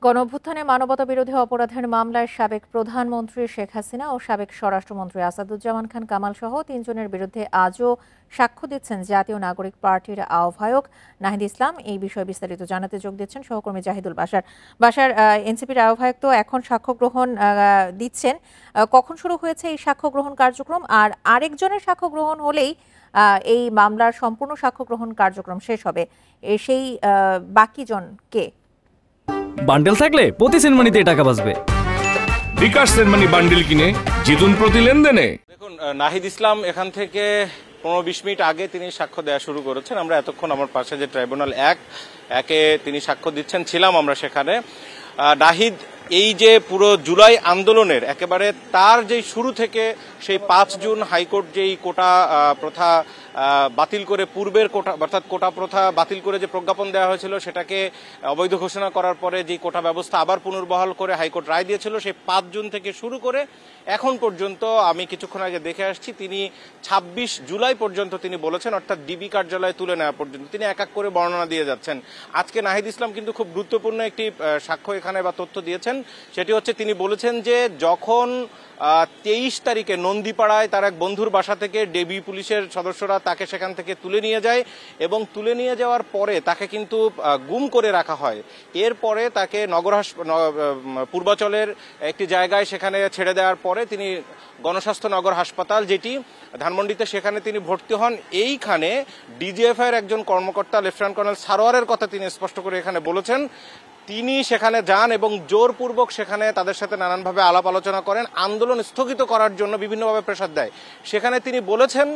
গণঅভ্যুত্থানে মানবতাবিরোধী অপরাধের মামলায় সাবেক প্রধানমন্ত্রী শেখ হাসিনা ও সাবেক স্বরাষ্ট্রমন্ত্রী আসাদুজ্জামান খান কামাল সহ তিনজনের বিরুদ্ধে আজও সাক্ষ্য দিচ্ছেন জাতীয় নাগরিক পার্টির আহ্বায়ক নাহিদ ইসলাম। এই বিষয়ে বিস্তারিত জানাতে যোগ দিচ্ছেন সহকর্মী জাহিদুল বাশার। এনসিপির আহ্বায়ক তো এখন সাক্ষ্য গ্রহণ দিচ্ছেন। কখন শুরু হয়েছে এই সাক্ষ্য গ্রহণ কার্যক্রম, আর আরেকজনের সাক্ষ্য গ্রহণ হলেই এই মামলার সম্পূর্ণ সাক্ষ্য গ্রহণ কার্যক্রম শেষ হবে? সেই বাকি জন কে? বান্ডেল থাকলে প্রতি সেনমানিতে টাকা বাঁচবে। বিকাশ সেনমানি বান্ডেল কিনে জিতুন প্রতি লেনদেনে। দেখুন, নাহিদ ইসলাম এখান থেকে 15-20 মিনিট আগে তিনি সাক্ষ্য দেওয়া শুরু করেছেন। আমরা এতক্ষণ আমার পাশে যে ট্রাইব্যুনাল একে তিনি সাক্ষ্য দিচ্ছেন ছিলাম আমরা সেখানে। নাহিদ এই যে পুরো জুলাই আন্দোলনের একেবারে তার যেই শুরু থেকে সেই 5 জুন হাইকোর্ট যেই কোটা প্রথা বাতিল করে পূর্বের কোটা অর্থাৎ কোটা প্রথা বাতিল করে যে প্রজ্ঞাপন দেওয়া হয়েছিল সেটাকে অবৈধ ঘোষণা করার পরে যে কোটা ব্যবস্থা আবার পুনর্বহাল করে হাইকোর্ট রায় দিয়েছিল, সেই 5 জুন থেকে শুরু করে এখন পর্যন্ত আমি কিছুক্ষণ আগে দেখে আসছি তিনি 26 জুলাই পর্যন্ত তিনি বলেছেন, অর্থাৎ ডিবি কার্যালয়ে তুলে নেওয়া পর্যন্ত তিনি এক এক করে বর্ণনা দিয়ে যাচ্ছেন। আজকে নাহিদ ইসলাম কিন্তু খুব গুরুত্বপূর্ণ একটি সাক্ষ্য এখানে বা তথ্য দিয়েছেন। সেটি হচ্ছে তিনি বলেছেন যে যখন 23 তারিখে নন্দীপাড়ায় তার এক বন্ধুর বাসা থেকে ডিবি পুলিশের সদস্যরা তাকে সেখান থেকে তুলে নিয়ে যায় এবং তুলে নিয়ে যাওয়ার পরে তাকে কিন্তু গুম করে রাখা হয়। এরপরে তাকে পূর্বাচলের একটি জায়গায় সেখানে ছেড়ে দেওয়ার পরে তিনি গণস্বাস্থ্য নগর হাসপাতাল যেটি ধানমন্ডিতে সেখানে তিনি ভর্তি হন। এইখানে ডিজিএফআই এর একজন কর্মকর্তা লেফটেন্যান্ট কর্নেল সারোয়ারের কথা তিনি স্পষ্ট করে এখানে বলেছেন। তিনি সেখানে যান এবং জোরপূর্বক সেখানে তাদের সাথে নানানভাবে আলাপ আলোচনা করেন, আন্দোলন স্থগিত করার জন্য বিভিন্নভাবে প্রেসার দেয়। সেখানে তিনি বলেছেন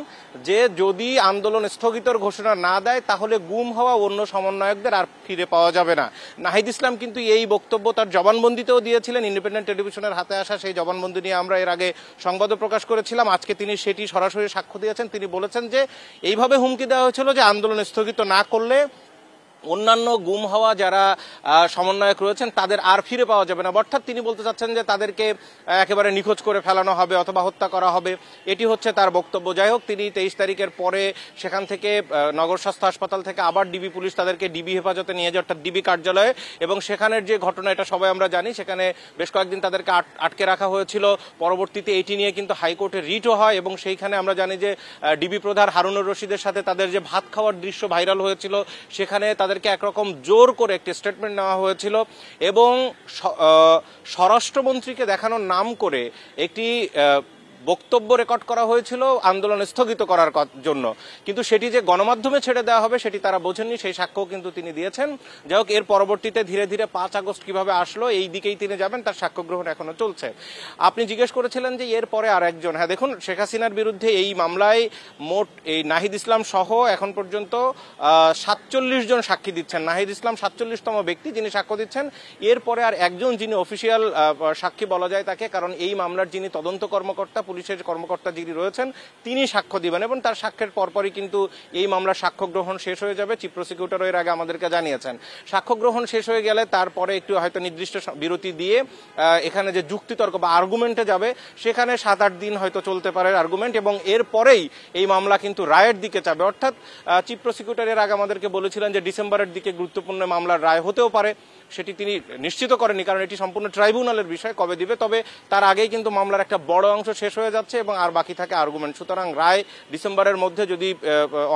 যে যদি আন্দোলন স্থগিতর ঘোষণা না দেয় তাহলে গুম হওয়া অন্য সমন্বয়কদের আর ফিরে পাওয়া যাবে না। নাহিদ ইসলাম কিন্তু এই বক্তব্য তার জবানবন্দিতেও দিয়েছিলেন। ইন্ডিপেন্ডেন্ট টেলিভিশনের হাতে আসা সেই জবানবন্দি নিয়ে আমরা এর আগে সংবাদও প্রকাশ করেছিলাম। আজকে তিনি সেটি সরাসরি সাক্ষ্য দিয়েছেন। তিনি বলেছেন যে এইভাবে হুমকি দেওয়া হয়েছিল যে আন্দোলন স্থগিত না করলে অন্যান্য গুম হওয়া যারা সমন্বয়ক রয়েছেন তাদের আর ফিরে পাওয়া যাবে না। অর্থাৎ তিনি বলতে চাচ্ছেন যে তাদেরকে একেবারে নিখোঁজ করে ফেলানো হবে অথবা হত্যা করা হবে, এটি হচ্ছে তার বক্তব্য। যাই হোক, তিনি 23 তারিখের পরে সেখান থেকে নগর স্বাস্থ্য হাসপাতাল থেকে আবার ডিবি পুলিশ তাদেরকে ডিবি হেফাজতে নিয়ে যায়, অর্থাৎ ডিবি কার্যালয়ে। এবং সেখানের যে ঘটনা এটা সবাই আমরা জানি, সেখানে বেশ কয়েকদিন তাদেরকে আটকে রাখা হয়েছিল। পরবর্তীতে এটি নিয়ে কিন্তু হাইকোর্টে রিটও হয় এবং সেইখানে আমরা জানি যে ডিবি প্রধান হারুনুর রশিদের সাথে তাদের যে ভাত খাওয়ার দৃশ্য ভাইরাল হয়েছিল, সেখানে তাদেরকে একরকম জোর করে একটি স্টেটমেন্ট নেওয়া হয়েছিল এবং স্বরাষ্ট্রমন্ত্রীকে দেখানোর নাম করে একটি বক্তব্য রেকর্ড করা হয়েছিল আন্দোলন স্থগিত করার জন্য, কিন্তু সেটি যে গণমাধ্যমে ছেড়ে দেওয়া হবে সেটি তারা বোঝেননি। সেই সাক্ষ্য কিন্তু তিনি দিয়েছেন। যাই হোক, এর পরবর্তীতে ধীরে ধীরে 5 আগস্ট কিভাবে আসলো এই দিকেই তিনি যাবেন, তার সাক্ষ্য গ্রহণ এখনো চলছে। আপনি জিজ্ঞেস করেছিলেন যে এর পরে আর একজন। হ্যাঁ, দেখুন, শেখ হাসিনার বিরুদ্ধে এই মামলায় মোট এই নাহিদ ইসলাম সহ এখন পর্যন্ত 47 জন সাক্ষী দিচ্ছেন। নাহিদ ইসলাম 47তম ব্যক্তি যিনি সাক্ষ্য দিচ্ছেন। এরপরে আর একজন যিনি অফিসিয়াল সাক্ষী বলা যায় তাকে, কারণ এই মামলার যিনি তদন্ত কর্মকর্তা পুলিশের কর্মকর্তা যিনি রয়েছেন তিনি সাক্ষ্য দিবেন এবং তার সাক্ষ্যের পরপরই কিন্তু এই মামলার সাক্ষ্য গ্রহণ শেষ হয়ে যাবে। চিফ প্রসিকিউটর এর আগে আমাদেরকে জানিয়েছেন সাক্ষ্য গ্রহণ শেষ হয়ে গেলে তারপরে একটু হয়তো নির্দিষ্ট বিরতি দিয়ে এখানে যে যুক্তিতর্ক বা আর্গুমেন্টে যাবে সেখানে 7-8 দিন হয়তো চলতে পারে আর্গুমেন্ট, এবং এরপরেই এই মামলা কিন্তু রায়ের দিকে যাবে। অর্থাৎ চিফ প্রসিকিউটর এর আগে আমাদেরকে বলেছিলেন যে ডিসেম্বরের দিকে গুরুত্বপূর্ণ মামলার রায় হতেও পারে, সেটি তিনি নিশ্চিত করেননি কারণ এটি সম্পূর্ণ ট্রাইব্যুনালের বিষয় কবে দিবে। তবে তার আগেই কিন্তু মামলার একটা বড় অংশ শেষ হয়ে যাচ্ছে এবং আর বাকি থাকে আর্গুমেন্ট। সুতরাং রায় ডিসেম্বরের মধ্যে, যদি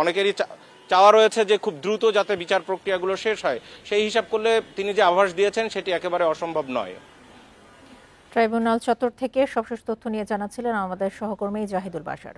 অনেকেরই চাওয়া রয়েছে যে খুব দ্রুত যাতে বিচার প্রক্রিয়াগুলো শেষ হয়, সেই হিসাব করলে তিনি যে আভাস দিয়েছেন সেটি একেবারে অসম্ভব নয়। ট্রাইব্যুনাল চত্বর থেকে সবশেষ তথ্য নিয়ে জানাচ্ছিলেন আমাদের সহকর্মী জাহিদুল বাশার।